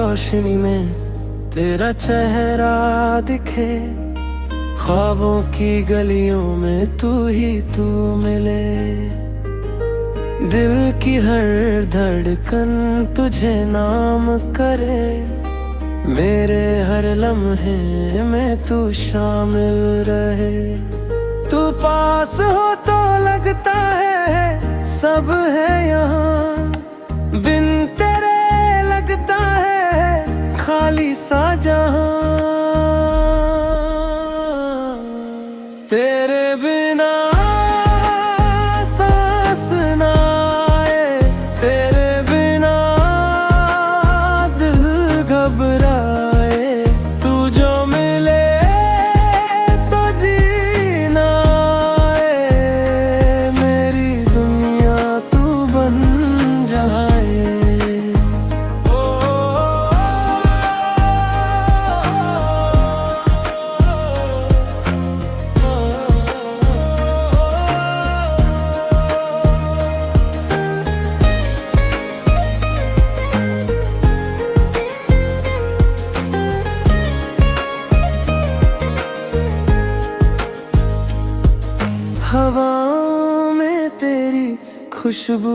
रोशनी में तेरा चेहरा दिखे, ख्वाबों की गलियों में तू ही तू मिले। दिल की हर धड़कन तुझे नाम करे, मेरे हर लम्हे में तू शामिल रहे। तू पास हो तो लगता है सब है यहाँ, बिन तेरे लगता है खाली सा जहाँ। तेरे बिना सांस ना आए, तेरे बिना दिल घबराए। तू जो मिले तो जीना आए, मेरी दुनिया तू बन जाए। हवाओं में तेरी खुशबू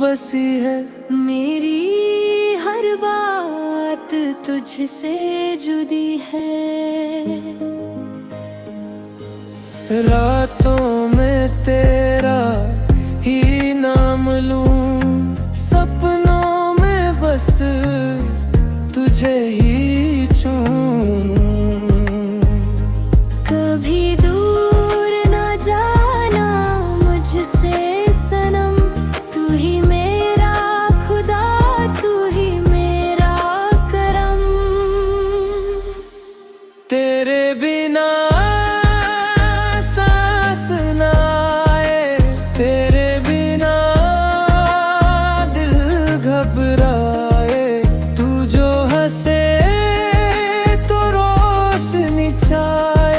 बसी है, मेरी हर बात तुझसे जुड़ी है। रातों में तेरा ही नाम लूं, सपनों में बस तुझे ही चूं। कभी दूर न जाना मुझसे सनम, तू ही मेरा खुदा, तू ही मेरा करम। तेरे बिना सांस ना आए, तेरे बिना दिल घबराए। तू जो हंसे तो रोशनी छाए,